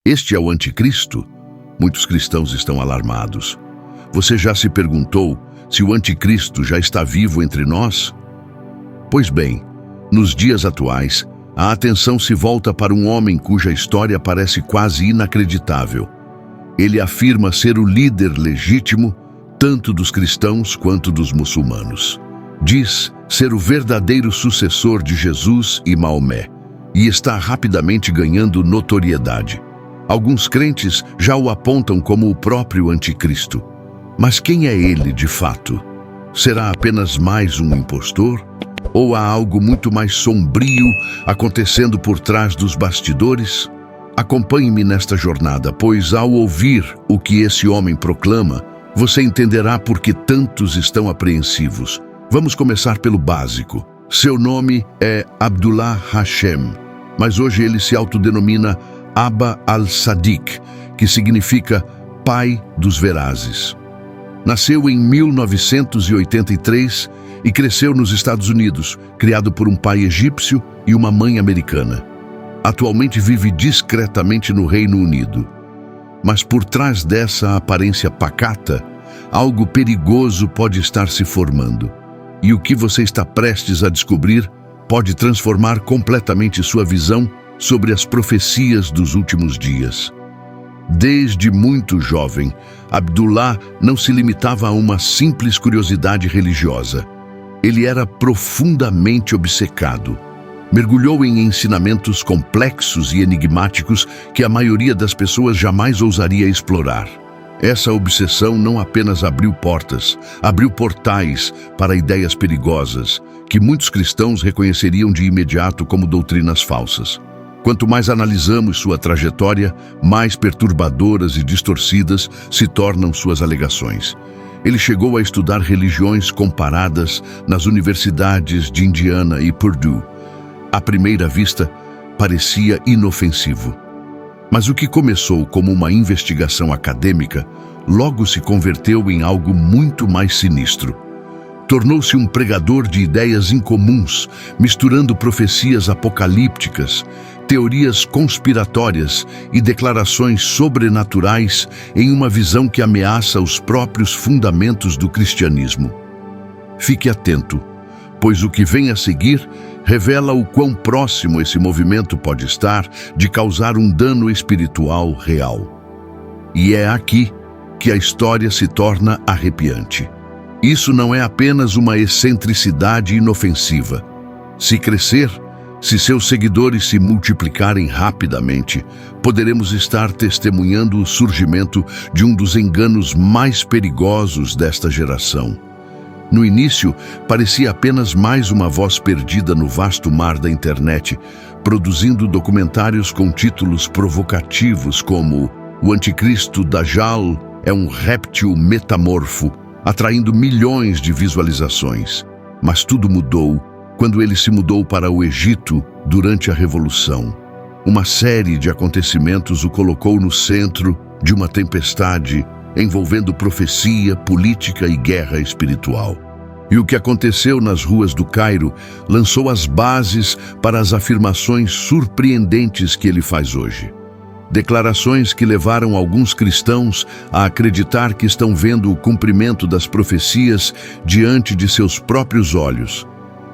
Este é o anticristo? Muitos cristãos estão alarmados. Você já se perguntou se o anticristo já está vivo entre nós? Pois bem, nos dias atuais, a atenção se volta para um homem cuja história parece quase inacreditável. Ele afirma ser o líder legítimo, tanto dos cristãos quanto dos muçulmanos. Diz ser o verdadeiro sucessor de Jesus e Maomé, e está rapidamente ganhando notoriedade. Alguns crentes já o apontam como o próprio anticristo. Mas quem é ele de fato? Será apenas mais um impostor? Ou há algo muito mais sombrio acontecendo por trás dos bastidores? Acompanhe-me nesta jornada, pois ao ouvir o que esse homem proclama, você entenderá por que tantos estão apreensivos. Vamos começar pelo básico. Seu nome é Abdullah Hashem, mas hoje ele se autodenomina Abba al-Sadiq, que significa Pai dos Verazes. Nasceu em 1983 e cresceu nos Estados Unidos, criado por um pai egípcio e uma mãe americana. Atualmente vive discretamente no Reino Unido. Mas por trás dessa aparência pacata, algo perigoso pode estar se formando. E o que você está prestes a descobrir pode transformar completamente sua visão sobre as profecias dos últimos dias. Desde muito jovem, Abdullah não se limitava a uma simples curiosidade religiosa. Ele era profundamente obcecado. Mergulhou em ensinamentos complexos e enigmáticos que a maioria das pessoas jamais ousaria explorar. Essa obsessão não apenas abriu portas, abriu portais para ideias perigosas, que muitos cristãos reconheceriam de imediato como doutrinas falsas. Quanto mais analisamos sua trajetória, mais perturbadoras e distorcidas se tornam suas alegações. Ele chegou a estudar religiões comparadas nas universidades de Indiana e Purdue. À primeira vista, parecia inofensivo. Mas o que começou como uma investigação acadêmica, logo se converteu em algo muito mais sinistro. Tornou-se um pregador de ideias incomuns, misturando profecias apocalípticas, teorias conspiratórias e declarações sobrenaturais em uma visão que ameaça os próprios fundamentos do cristianismo. Fique atento, pois o que vem a seguir revela o quão próximo esse movimento pode estar de causar um dano espiritual real. E é aqui que a história se torna arrepiante. Isso não é apenas uma excentricidade inofensiva. Se crescer, se seus seguidores se multiplicarem rapidamente, poderemos estar testemunhando o surgimento de um dos enganos mais perigosos desta geração. No início, parecia apenas mais uma voz perdida no vasto mar da internet, produzindo documentários com títulos provocativos como O Anticristo Dajjal é um réptil metamorfo, atraindo milhões de visualizações. Mas tudo mudou quando ele se mudou para o Egito durante a Revolução. Uma série de acontecimentos o colocou no centro de uma tempestade envolvendo profecia, política e guerra espiritual. E o que aconteceu nas ruas do Cairo lançou as bases para as afirmações surpreendentes que ele faz hoje. Declarações que levaram alguns cristãos a acreditar que estão vendo o cumprimento das profecias diante de seus próprios olhos,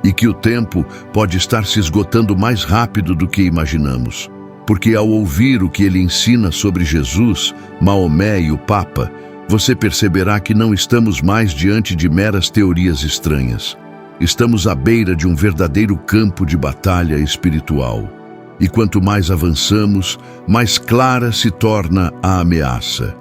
e que o tempo pode estar se esgotando mais rápido do que imaginamos. Porque ao ouvir o que ele ensina sobre Jesus, Maomé e o Papa, você perceberá que não estamos mais diante de meras teorias estranhas. Estamos à beira de um verdadeiro campo de batalha espiritual. E quanto mais avançamos, mais clara se torna a ameaça.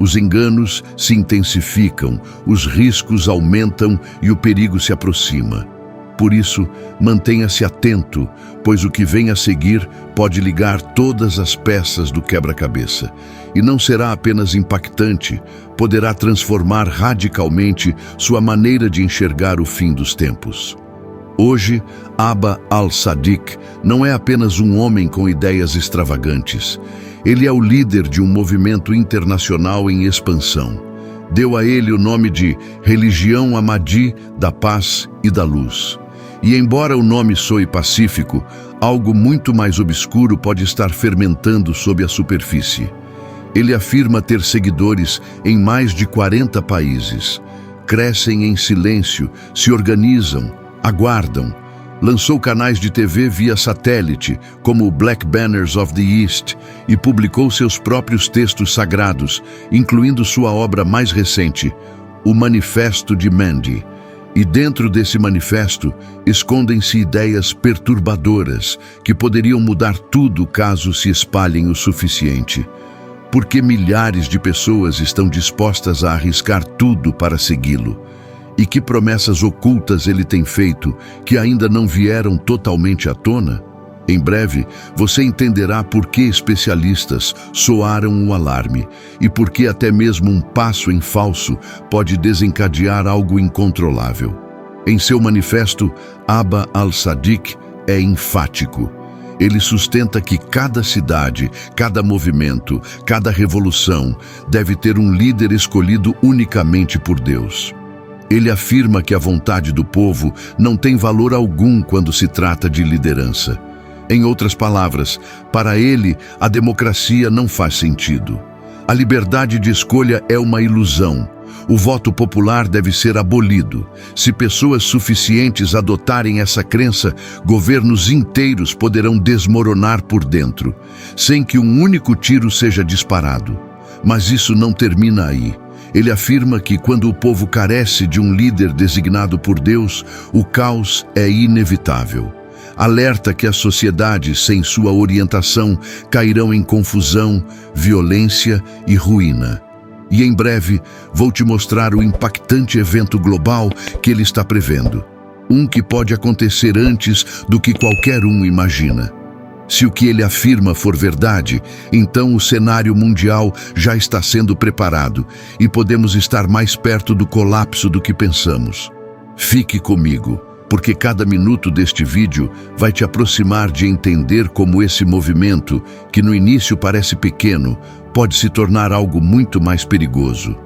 Os enganos se intensificam, os riscos aumentam e o perigo se aproxima. Por isso, mantenha-se atento, pois o que vem a seguir pode ligar todas as peças do quebra-cabeça. E não será apenas impactante, poderá transformar radicalmente sua maneira de enxergar o fim dos tempos. Hoje, Abba al-Sadiq não é apenas um homem com ideias extravagantes. Ele é o líder de um movimento internacional em expansão. Deu a ele o nome de Religião Ahmadi da Paz e da Luz. E embora o nome soe pacífico, algo muito mais obscuro pode estar fermentando sob a superfície. Ele afirma ter seguidores em mais de 40 países. Crescem em silêncio, se organizam, aguardam. Lançou canais de TV via satélite, como o Black Banners of the East, e publicou seus próprios textos sagrados, incluindo sua obra mais recente, o Manifesto de Mandy. E dentro desse manifesto, escondem-se ideias perturbadoras que poderiam mudar tudo caso se espalhem o suficiente. Porque milhares de pessoas estão dispostas a arriscar tudo para segui-lo? E que promessas ocultas ele tem feito que ainda não vieram totalmente à tona? Em breve, você entenderá por que especialistas soaram o alarme e por que até mesmo um passo em falso pode desencadear algo incontrolável. Em seu manifesto, Abba al-Sadiq é enfático. Ele sustenta que cada cidade, cada movimento, cada revolução deve ter um líder escolhido unicamente por Deus. Ele afirma que a vontade do povo não tem valor algum quando se trata de liderança. Em outras palavras, para ele, a democracia não faz sentido. A liberdade de escolha é uma ilusão. O voto popular deve ser abolido. Se pessoas suficientes adotarem essa crença, governos inteiros poderão desmoronar por dentro, sem que um único tiro seja disparado. Mas isso não termina aí. Ele afirma que quando o povo carece de um líder designado por Deus, o caos é inevitável. Alerta que as sociedades, sem sua orientação, cairão em confusão, violência e ruína. E em breve, vou te mostrar o impactante evento global que ele está prevendo. Um que pode acontecer antes do que qualquer um imagina. Se o que ele afirma for verdade, então o cenário mundial já está sendo preparado e podemos estar mais perto do colapso do que pensamos. Fique comigo, porque cada minuto deste vídeo vai te aproximar de entender como esse movimento, que no início parece pequeno, pode se tornar algo muito mais perigoso.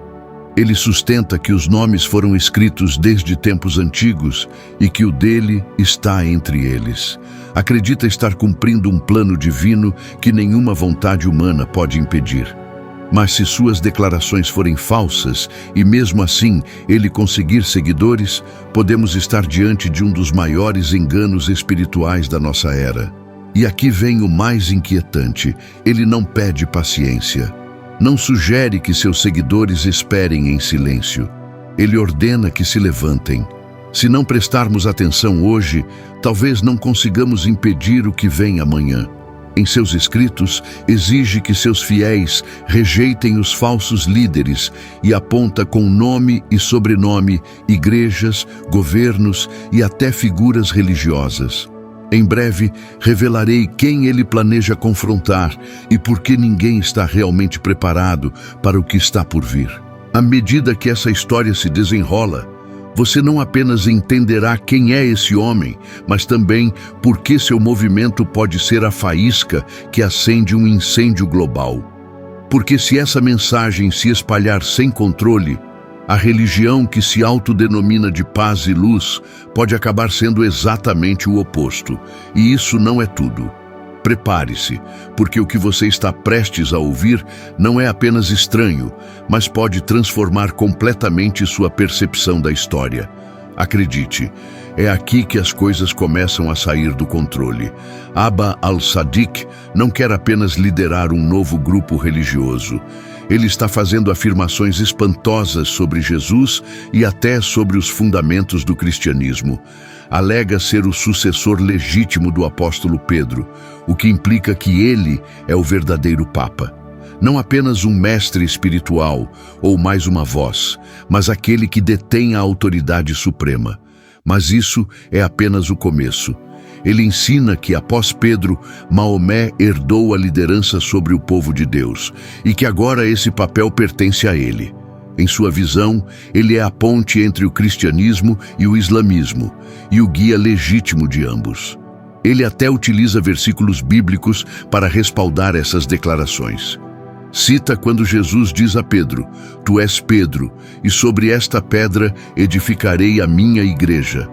Ele sustenta que os nomes foram escritos desde tempos antigos e que o dele está entre eles. Acredita estar cumprindo um plano divino que nenhuma vontade humana pode impedir. Mas se suas declarações forem falsas e mesmo assim ele conseguir seguidores, podemos estar diante de um dos maiores enganos espirituais da nossa era. E aqui vem o mais inquietante: ele não pede paciência. Não sugere que seus seguidores esperem em silêncio. Ele ordena que se levantem. Se não prestarmos atenção hoje, talvez não consigamos impedir o que vem amanhã. Em seus escritos, exige que seus fiéis rejeitem os falsos líderes e aponta com nome e sobrenome igrejas, governos e até figuras religiosas. Em breve, revelarei quem ele planeja confrontar e por que ninguém está realmente preparado para o que está por vir. À medida que essa história se desenrola, você não apenas entenderá quem é esse homem, mas também por que seu movimento pode ser a faísca que acende um incêndio global. Porque se essa mensagem se espalhar sem controle, a religião que se autodenomina de paz e luz pode acabar sendo exatamente o oposto. E isso não é tudo. Prepare-se, porque o que você está prestes a ouvir não é apenas estranho, mas pode transformar completamente sua percepção da história. Acredite, é aqui que as coisas começam a sair do controle. Abba al-Sadiq não quer apenas liderar um novo grupo religioso. Ele está fazendo afirmações espantosas sobre Jesus e até sobre os fundamentos do cristianismo. Alega ser o sucessor legítimo do apóstolo Pedro, o que implica que ele é o verdadeiro Papa. Não apenas um mestre espiritual ou mais uma voz, mas aquele que detém a autoridade suprema. Mas isso é apenas o começo. Ele ensina que, após Pedro, Maomé herdou a liderança sobre o povo de Deus e que agora esse papel pertence a ele. Em sua visão, ele é a ponte entre o cristianismo e o islamismo e o guia legítimo de ambos. Ele até utiliza versículos bíblicos para respaldar essas declarações. Cita quando Jesus diz a Pedro: "Tu és Pedro, e sobre esta pedra edificarei a minha igreja."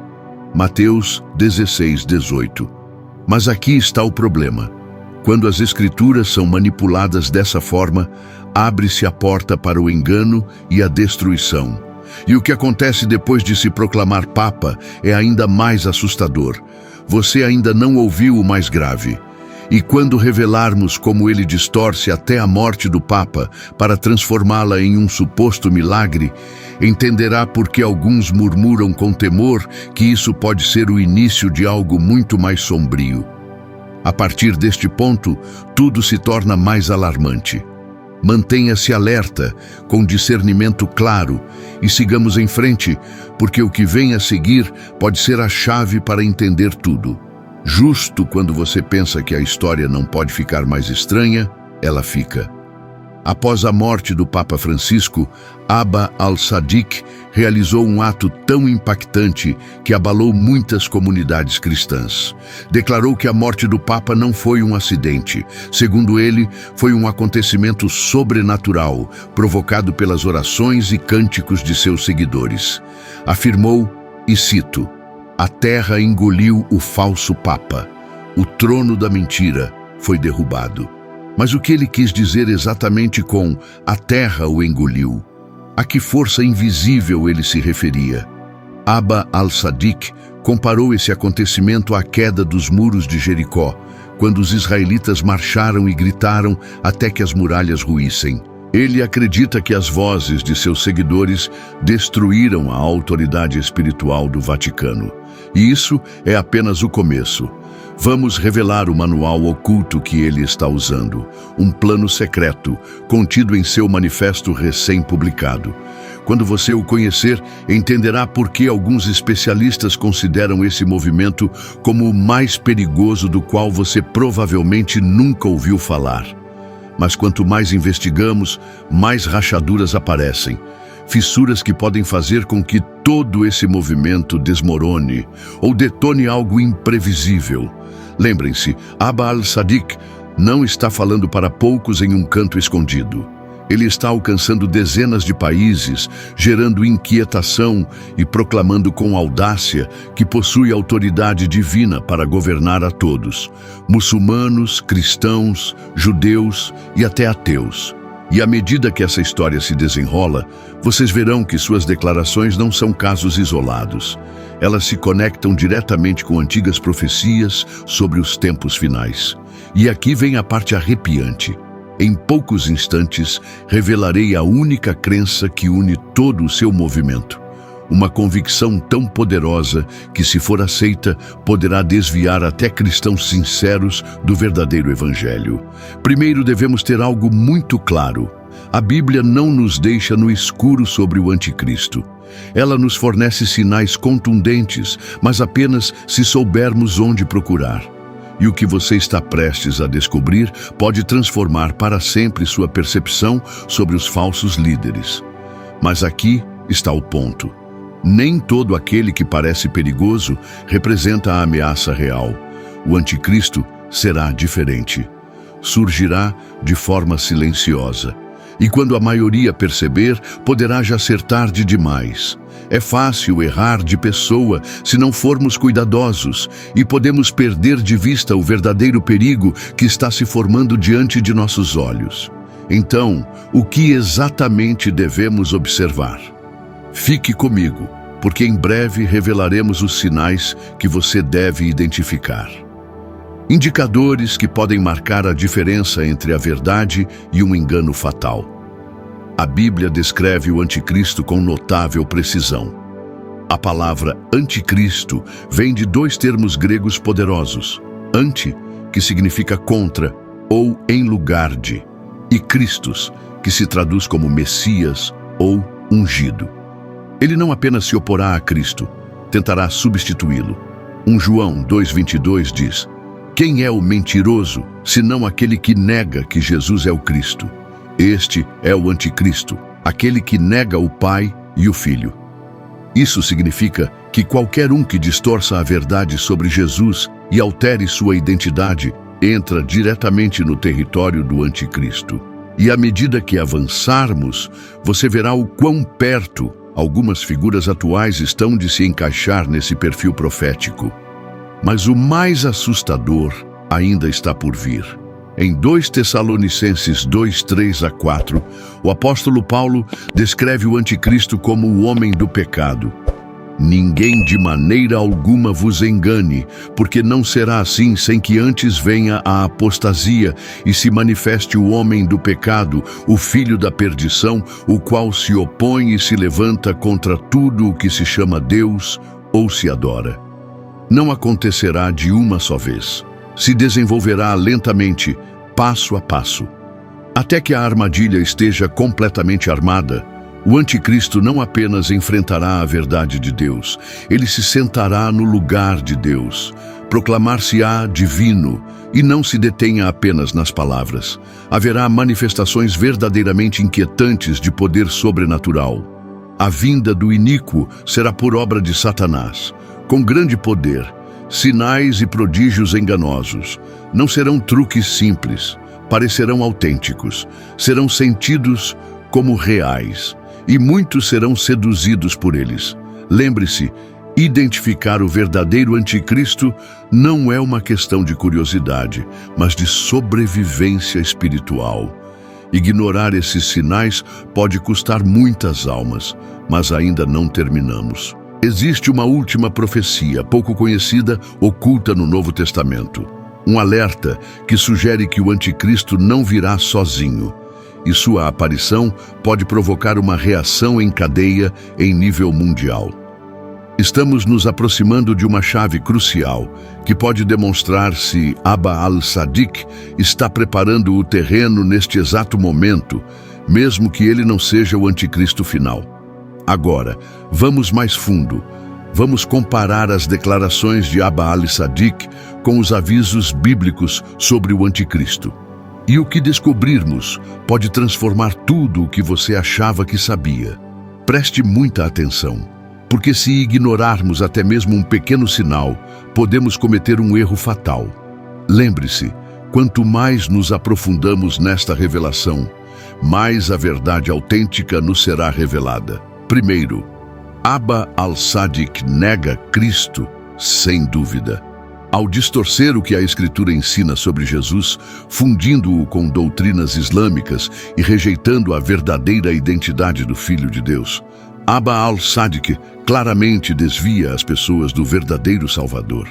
Mateus 16:18. Mas aqui está o problema. Quando as escrituras são manipuladas dessa forma, abre-se a porta para o engano e a destruição. E o que acontece depois de se proclamar Papa é ainda mais assustador. Você ainda não ouviu o mais grave. E quando revelarmos como ele distorce até a morte do Papa para transformá-la em um suposto milagre, entenderá por que alguns murmuram com temor que isso pode ser o início de algo muito mais sombrio. A partir deste ponto, tudo se torna mais alarmante. Mantenha-se alerta, com discernimento claro, e sigamos em frente, porque o que vem a seguir pode ser a chave para entender tudo. Justo quando você pensa que a história não pode ficar mais estranha, ela fica. Após a morte do Papa Francisco, Abba al-Sadiq realizou um ato tão impactante que abalou muitas comunidades cristãs. Declarou que a morte do Papa não foi um acidente. Segundo ele, foi um acontecimento sobrenatural, provocado pelas orações e cânticos de seus seguidores. Afirmou, e cito, "A terra engoliu o falso Papa. O trono da mentira foi derrubado." Mas o que ele quis dizer exatamente com "a terra o engoliu"? A que força invisível ele se referia? Abba al-Sadiq comparou esse acontecimento à queda dos muros de Jericó, quando os israelitas marcharam e gritaram até que as muralhas ruíssem. Ele acredita que as vozes de seus seguidores destruíram a autoridade espiritual do Vaticano. E isso é apenas o começo. Vamos revelar o manual oculto que ele está usando, um plano secreto, contido em seu manifesto recém-publicado. Quando você o conhecer, entenderá por que alguns especialistas consideram esse movimento como o mais perigoso do qual você provavelmente nunca ouviu falar. Mas quanto mais investigamos, mais rachaduras aparecem. Fissuras que podem fazer com que todo esse movimento desmorone ou detone algo imprevisível. Lembrem-se, Abba al-Sadiq não está falando para poucos em um canto escondido. Ele está alcançando dezenas de países, gerando inquietação e proclamando com audácia que possui autoridade divina para governar a todos, muçulmanos, cristãos, judeus e até ateus. E à medida que essa história se desenrola, vocês verão que suas declarações não são casos isolados. Elas se conectam diretamente com antigas profecias sobre os tempos finais. E aqui vem a parte arrepiante. Em poucos instantes, revelarei a única crença que une todo o seu movimento. Uma convicção tão poderosa que, se for aceita, poderá desviar até cristãos sinceros do verdadeiro evangelho. Primeiro, devemos ter algo muito claro. A Bíblia não nos deixa no escuro sobre o anticristo. Ela nos fornece sinais contundentes, mas apenas se soubermos onde procurar. E o que você está prestes a descobrir pode transformar para sempre sua percepção sobre os falsos líderes. Mas aqui está o ponto. Nem todo aquele que parece perigoso representa a ameaça real. O anticristo será diferente. Surgirá de forma silenciosa. E quando a maioria perceber, poderá já ser tarde demais. É fácil errar de pessoa se não formos cuidadosos, e podemos perder de vista o verdadeiro perigo que está se formando diante de nossos olhos. Então, o que exatamente devemos observar? Fique comigo, porque em breve revelaremos os sinais que você deve identificar. Indicadores que podem marcar a diferença entre a verdade e um engano fatal. A Bíblia descreve o anticristo com notável precisão. A palavra anticristo vem de dois termos gregos poderosos: anti, que significa contra ou em lugar de, e Christos, que se traduz como Messias ou ungido. Ele não apenas se oporá a Cristo, tentará substituí-lo. 1 João 2,22 diz: "Quem é o mentiroso, senão aquele que nega que Jesus é o Cristo? Este é o anticristo, aquele que nega o Pai e o Filho." Isso significa que qualquer um que distorça a verdade sobre Jesus e altere sua identidade entra diretamente no território do anticristo. E à medida que avançarmos, você verá o quão perto algumas figuras atuais estão de se encaixar nesse perfil profético. Mas o mais assustador ainda está por vir. Em 2 Tessalonicenses 2, 3 a 4, o apóstolo Paulo descreve o anticristo como o homem do pecado. Ninguém de maneira alguma vos engane, porque não será assim sem que antes venha a apostasia e se manifeste o homem do pecado, o filho da perdição, o qual se opõe e se levanta contra tudo o que se chama Deus ou se adora. Não acontecerá de uma só vez. Se desenvolverá lentamente, passo a passo. Até que a armadilha esteja completamente armada, o anticristo não apenas enfrentará a verdade de Deus, ele se sentará no lugar de Deus, proclamar-se-á divino e não se detenha apenas nas palavras. Haverá manifestações verdadeiramente inquietantes de poder sobrenatural. A vinda do iníquo será por obra de Satanás, com grande poder, sinais e prodígios enganosos. Não serão truques simples, parecerão autênticos, serão sentidos como reais. E muitos serão seduzidos por eles. Lembre-se, identificar o verdadeiro anticristo não é uma questão de curiosidade, mas de sobrevivência espiritual. Ignorar esses sinais pode custar muitas almas, mas ainda não terminamos. Existe uma última profecia, pouco conhecida, oculta no Novo Testamento. Um alerta que sugere que o anticristo não virá sozinho. E sua aparição pode provocar uma reação em cadeia em nível mundial. Estamos nos aproximando de uma chave crucial que pode demonstrar se Abba al-Sadiq está preparando o terreno neste exato momento, mesmo que ele não seja o anticristo final. Agora, vamos mais fundo. Vamos comparar as declarações de Abba al-Sadiq com os avisos bíblicos sobre o anticristo. E o que descobrirmos pode transformar tudo o que você achava que sabia. Preste muita atenção, porque se ignorarmos até mesmo um pequeno sinal, podemos cometer um erro fatal. Lembre-se, quanto mais nos aprofundamos nesta revelação, mais a verdade autêntica nos será revelada. Primeiro, Abba al-Sadiq nega Cristo, sem dúvida. Ao distorcer o que a Escritura ensina sobre Jesus, fundindo-o com doutrinas islâmicas e rejeitando a verdadeira identidade do Filho de Deus, Abba al-Sadiq claramente desvia as pessoas do verdadeiro Salvador.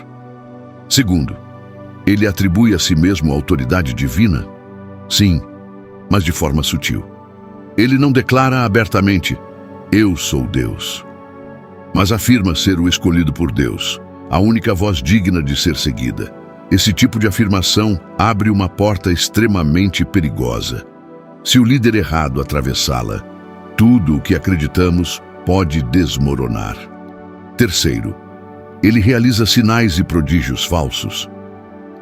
Segundo, ele atribui a si mesmo autoridade divina? Sim, mas de forma sutil. Ele não declara abertamente, "Eu sou Deus", mas afirma ser o escolhido por Deus, a única voz digna de ser seguida. Esse tipo de afirmação abre uma porta extremamente perigosa. Se o líder errado atravessá-la, tudo o que acreditamos pode desmoronar. Terceiro, ele realiza sinais e prodígios falsos.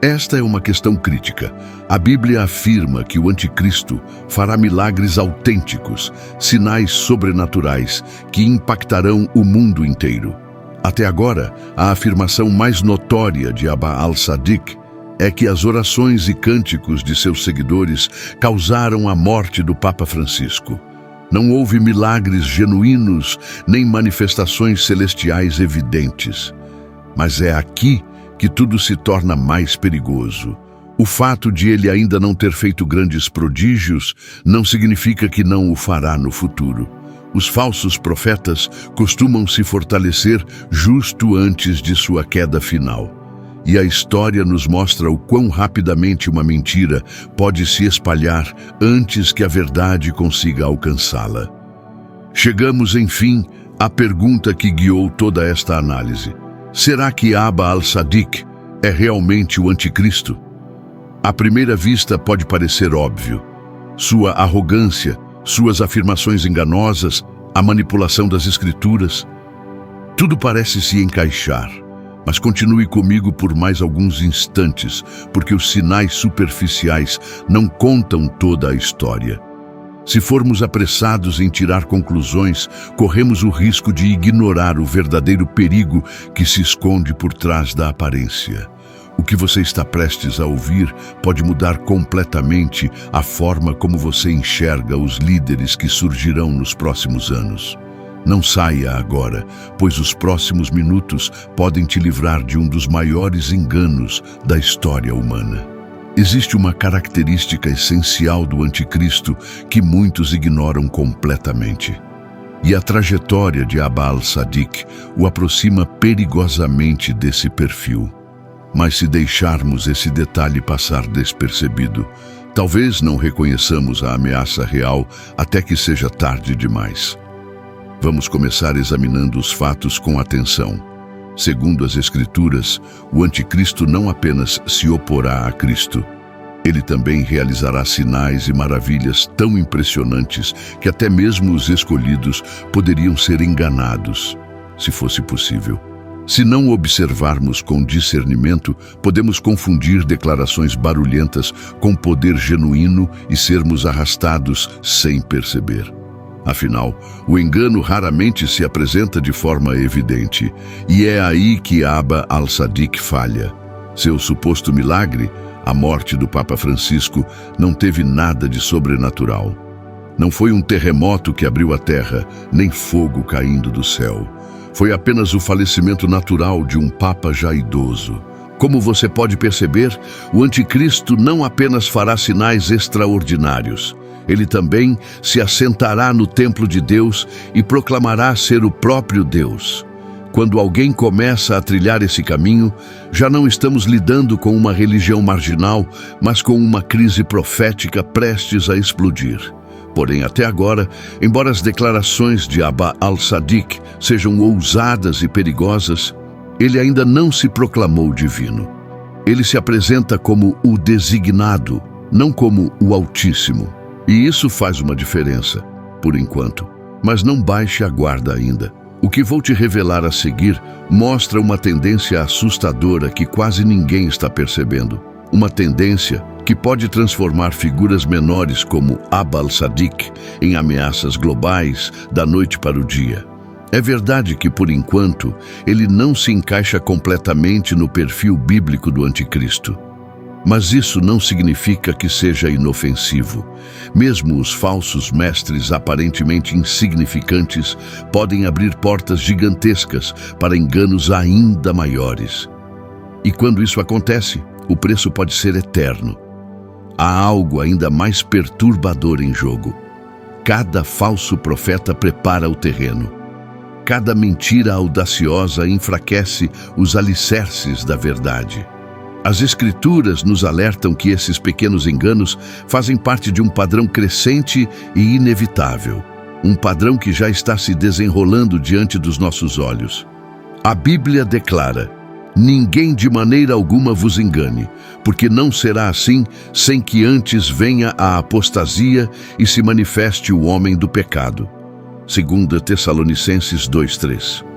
Esta é uma questão crítica. A Bíblia afirma que o anticristo fará milagres autênticos, sinais sobrenaturais que impactarão o mundo inteiro. Até agora, a afirmação mais notória de Abba al-Sadiq é que as orações e cânticos de seus seguidores causaram a morte do Papa Francisco. Não houve milagres genuínos nem manifestações celestiais evidentes. Mas é aqui que tudo se torna mais perigoso. O fato de ele ainda não ter feito grandes prodígios não significa que não o fará no futuro. Os falsos profetas costumam se fortalecer justo antes de sua queda final. E a história nos mostra o quão rapidamente uma mentira pode se espalhar antes que a verdade consiga alcançá-la. Chegamos, enfim, à pergunta que guiou toda esta análise. Será que Abba al-Sadiq é realmente o anticristo? À primeira vista pode parecer óbvio. Sua arrogância, suas afirmações enganosas, a manipulação das Escrituras. Tudo parece se encaixar, mas continue comigo por mais alguns instantes, porque os sinais superficiais não contam toda a história. Se formos apressados em tirar conclusões, corremos o risco de ignorar o verdadeiro perigo que se esconde por trás da aparência. O que você está prestes a ouvir pode mudar completamente a forma como você enxerga os líderes que surgirão nos próximos anos. Não saia agora, pois os próximos minutos podem te livrar de um dos maiores enganos da história humana. Existe uma característica essencial do anticristo que muitos ignoram completamente. E a trajetória de Abba al-Sadiq o aproxima perigosamente desse perfil. Mas se deixarmos esse detalhe passar despercebido, talvez não reconheçamos a ameaça real até que seja tarde demais. Vamos começar examinando os fatos com atenção. Segundo as Escrituras, o anticristo não apenas se oporá a Cristo, ele também realizará sinais e maravilhas tão impressionantes que até mesmo os escolhidos poderiam ser enganados, se fosse possível. Se não observarmos com discernimento, podemos confundir declarações barulhentas com poder genuíno e sermos arrastados sem perceber. Afinal, o engano raramente se apresenta de forma evidente, e é aí que Abba al-Sadiq falha. Seu suposto milagre, a morte do Papa Francisco, não teve nada de sobrenatural. Não foi um terremoto que abriu a terra, nem fogo caindo do céu. Foi apenas o falecimento natural de um Papa já idoso. Como você pode perceber, o anticristo não apenas fará sinais extraordinários. Ele também se assentará no templo de Deus e proclamará ser o próprio Deus. Quando alguém começa a trilhar esse caminho, já não estamos lidando com uma religião marginal, mas com uma crise profética prestes a explodir. Porém, até agora, embora as declarações de Abba al-Sadiq sejam ousadas e perigosas, ele ainda não se proclamou divino. Ele se apresenta como o designado, não como o Altíssimo. E isso faz uma diferença, por enquanto. Mas não baixe a guarda ainda. O que vou te revelar a seguir mostra uma tendência assustadora que quase ninguém está percebendo. Uma tendência que pode transformar figuras menores como Abba al-Sadiq em ameaças globais da noite para o dia. É verdade que, por enquanto, ele não se encaixa completamente no perfil bíblico do anticristo. Mas isso não significa que seja inofensivo. Mesmo os falsos mestres aparentemente insignificantes podem abrir portas gigantescas para enganos ainda maiores. E quando isso acontece, o preço pode ser eterno. Há algo ainda mais perturbador em jogo. Cada falso profeta prepara o terreno. Cada mentira audaciosa enfraquece os alicerces da verdade. As Escrituras nos alertam que esses pequenos enganos fazem parte de um padrão crescente e inevitável. Um padrão que já está se desenrolando diante dos nossos olhos. A Bíblia declara: ninguém de maneira alguma vos engane, porque não será assim sem que antes venha a apostasia e se manifeste o homem do pecado. 2 Tessalonicenses 2:3.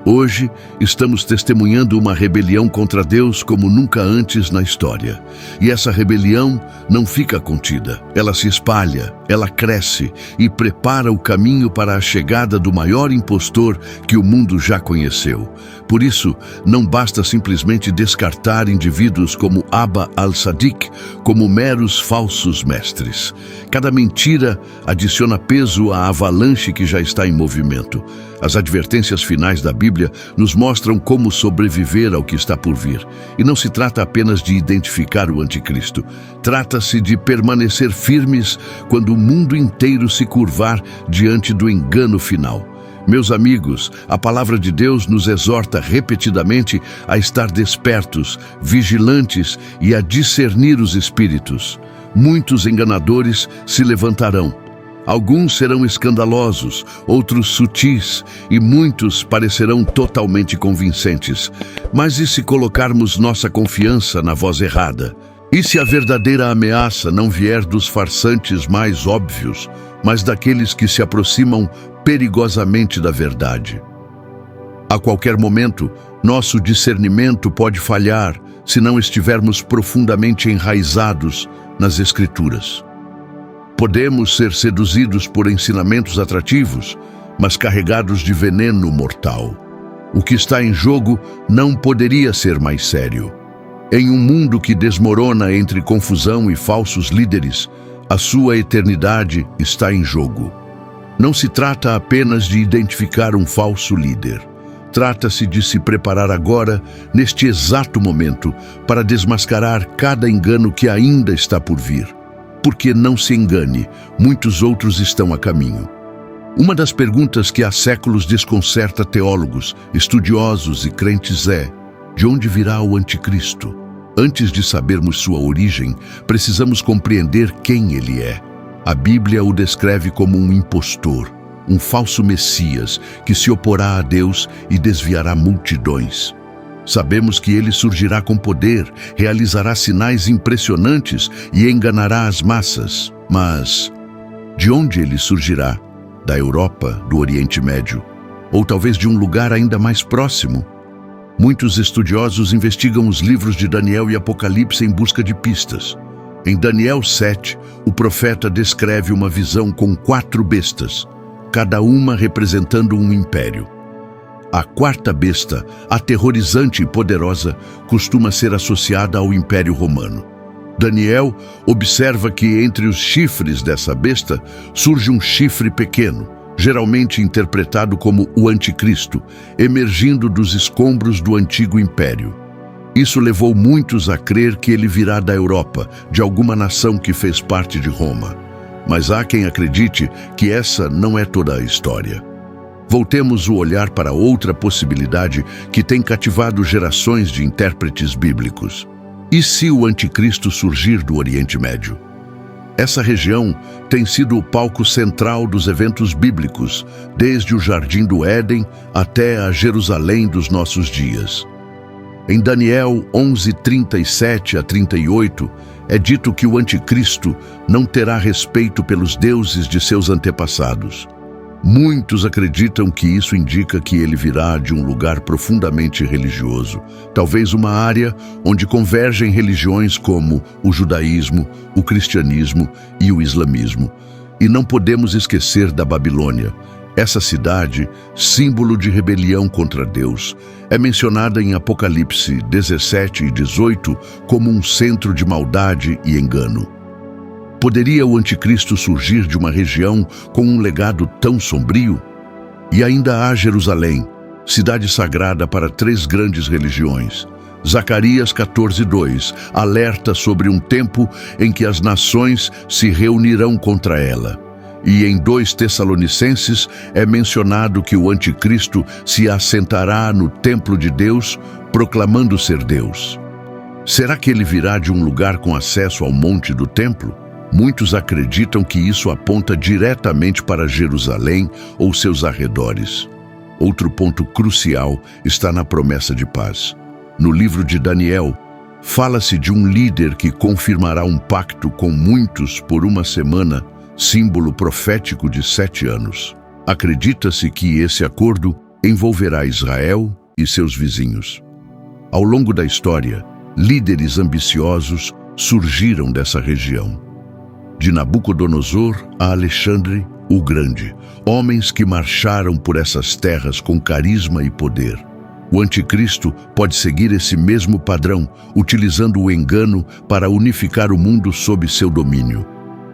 Hoje, estamos testemunhando uma rebelião contra Deus como nunca antes na história. E essa rebelião não fica contida. Ela se espalha, ela cresce e prepara o caminho para a chegada do maior impostor que o mundo já conheceu. Por isso, não basta simplesmente descartar indivíduos como Abba al-Sadiq como meros falsos mestres. Cada mentira adiciona peso à avalanche que já está em movimento. As advertências finais da Bíblia nos mostram como sobreviver ao que está por vir. E não se trata apenas de identificar o anticristo. Trata-se de permanecer firmes quando o mundo inteiro se curvar diante do engano final. Meus amigos, a palavra de Deus nos exorta repetidamente a estar despertos, vigilantes e a discernir os espíritos. Muitos enganadores se levantarão. Alguns serão escandalosos, outros sutis, e muitos parecerão totalmente convincentes. Mas e se colocarmos nossa confiança na voz errada? E se a verdadeira ameaça não vier dos farsantes mais óbvios, mas daqueles que se aproximam perigosamente da verdade? A qualquer momento, nosso discernimento pode falhar se não estivermos profundamente enraizados nas Escrituras. Podemos ser seduzidos por ensinamentos atrativos, mas carregados de veneno mortal. O que está em jogo não poderia ser mais sério. Em um mundo que desmorona entre confusão e falsos líderes, a sua eternidade está em jogo. Não se trata apenas de identificar um falso líder. Trata-se de se preparar agora, neste exato momento, para desmascarar cada engano que ainda está por vir. Porque não se engane, muitos outros estão a caminho. Uma das perguntas que há séculos desconcerta teólogos, estudiosos e crentes é: de onde virá o anticristo? Antes de sabermos sua origem, precisamos compreender quem ele é. A Bíblia o descreve como um impostor, um falso Messias que se oporá a Deus e desviará multidões. Sabemos que ele surgirá com poder, realizará sinais impressionantes e enganará as massas. Mas de onde ele surgirá? Da Europa, do Oriente Médio, ou talvez de um lugar ainda mais próximo? Muitos estudiosos investigam os livros de Daniel e Apocalipse em busca de pistas. Em Daniel 7, o profeta descreve uma visão com 4 bestas, cada uma representando um império. A quarta besta, aterrorizante e poderosa, costuma ser associada ao Império Romano. Daniel observa que entre os chifres dessa besta surge um chifre pequeno, geralmente interpretado como o Anticristo, emergindo dos escombros do antigo império. Isso levou muitos a crer que ele virá da Europa, de alguma nação que fez parte de Roma. Mas há quem acredite que essa não é toda a história. Voltemos o olhar para outra possibilidade que tem cativado gerações de intérpretes bíblicos. E se o anticristo surgir do Oriente Médio? Essa região tem sido o palco central dos eventos bíblicos, desde o Jardim do Éden até a Jerusalém dos nossos dias. Em Daniel 11:37 a 38, é dito que o anticristo não terá respeito pelos deuses de seus antepassados. Muitos acreditam que isso indica que ele virá de um lugar profundamente religioso, talvez uma área onde convergem religiões como o judaísmo, o cristianismo e o islamismo. E não podemos esquecer da Babilônia. Essa cidade, símbolo de rebelião contra Deus, é mencionada em Apocalipse 17 e 18 como um centro de maldade e engano. Poderia o anticristo surgir de uma região com um legado tão sombrio? E ainda há Jerusalém, cidade sagrada para 3 grandes religiões. Zacarias 14:2 alerta sobre um tempo em que as nações se reunirão contra ela. E em 2 Tessalonicenses é mencionado que o anticristo se assentará no templo de Deus, proclamando ser Deus. Será que ele virá de um lugar com acesso ao monte do templo? Muitos acreditam que isso aponta diretamente para Jerusalém ou seus arredores. Outro ponto crucial está na promessa de paz. No livro de Daniel, fala-se de um líder que confirmará um pacto com muitos por uma semana, símbolo profético de 7 anos. Acredita-se que esse acordo envolverá Israel e seus vizinhos. Ao longo da história, líderes ambiciosos surgiram dessa região. De Nabucodonosor a Alexandre o Grande, homens que marcharam por essas terras com carisma e poder. O anticristo pode seguir esse mesmo padrão, utilizando o engano para unificar o mundo sob seu domínio.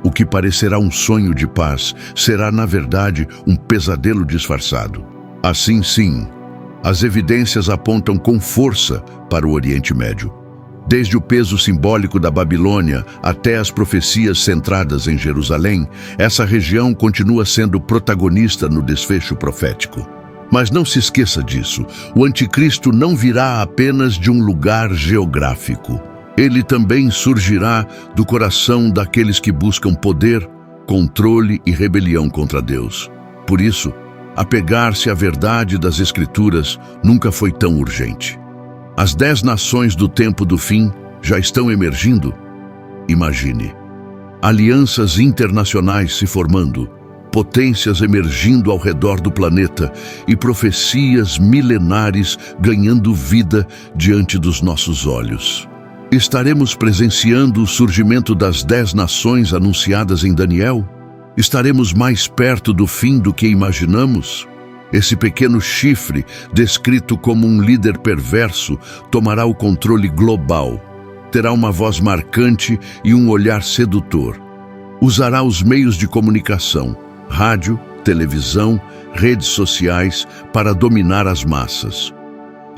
O que parecerá um sonho de paz será, na verdade, um pesadelo disfarçado. Assim, sim, as evidências apontam com força para o Oriente Médio. Desde o peso simbólico da Babilônia até as profecias centradas em Jerusalém, essa região continua sendo protagonista no desfecho profético. Mas não se esqueça disso, o anticristo não virá apenas de um lugar geográfico. Ele também surgirá do coração daqueles que buscam poder, controle e rebelião contra Deus. Por isso, apegar-se à verdade das Escrituras nunca foi tão urgente. As 10 nações do tempo do fim já estão emergindo? Imagine. Alianças internacionais se formando, potências emergindo ao redor do planeta e profecias milenares ganhando vida diante dos nossos olhos. Estaremos presenciando o surgimento das 10 nações anunciadas em Daniel? Estaremos mais perto do fim do que imaginamos? Esse pequeno chifre, descrito como um líder perverso, tomará o controle global. Terá uma voz marcante e um olhar sedutor. Usará os meios de comunicação, rádio, televisão, redes sociais para dominar as massas.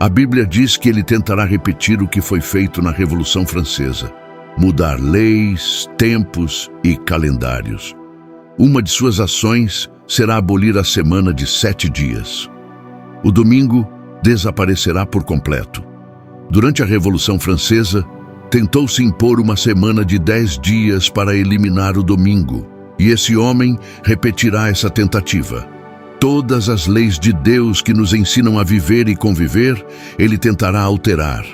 A Bíblia diz que ele tentará repetir o que foi feito na Revolução Francesa: mudar leis, tempos e calendários. Uma de suas ações será abolir a semana de 7 dias. O domingo desaparecerá por completo. Durante a Revolução Francesa, tentou-se impor uma semana de 10 dias para eliminar o domingo, e esse homem repetirá essa tentativa. Todas as leis de Deus que nos ensinam a viver e conviver, ele tentará alterar,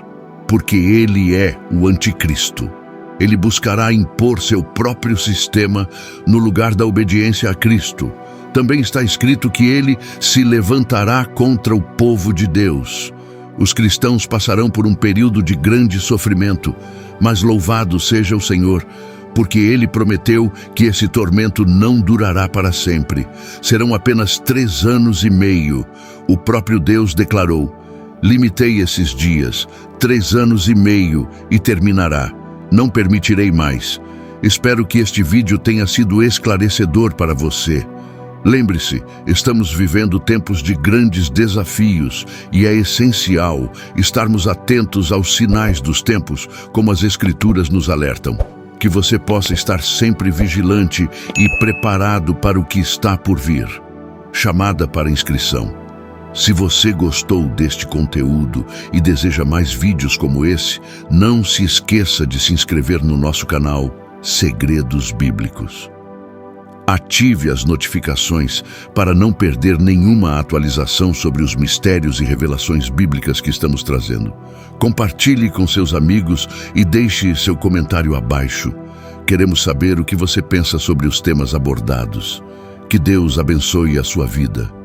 porque ele é o anticristo. Ele buscará impor seu próprio sistema no lugar da obediência a Cristo. Também está escrito que ele se levantará contra o povo de Deus. Os cristãos passarão por um período de grande sofrimento, mas louvado seja o Senhor, porque ele prometeu que esse tormento não durará para sempre. Serão apenas 3 anos e meio. O próprio Deus declarou: limitei esses dias, 3 anos e meio, e terminará. Não permitirei mais. Espero que este vídeo tenha sido esclarecedor para você. Lembre-se, estamos vivendo tempos de grandes desafios e é essencial estarmos atentos aos sinais dos tempos, como as Escrituras nos alertam. Que você possa estar sempre vigilante e preparado para o que está por vir. Chamada para inscrição. Se você gostou deste conteúdo e deseja mais vídeos como esse, não se esqueça de se inscrever no nosso canal Segredos Bíblicos. Ative as notificações para não perder nenhuma atualização sobre os mistérios e revelações bíblicas que estamos trazendo. Compartilhe com seus amigos e deixe seu comentário abaixo. Queremos saber o que você pensa sobre os temas abordados. Que Deus abençoe a sua vida.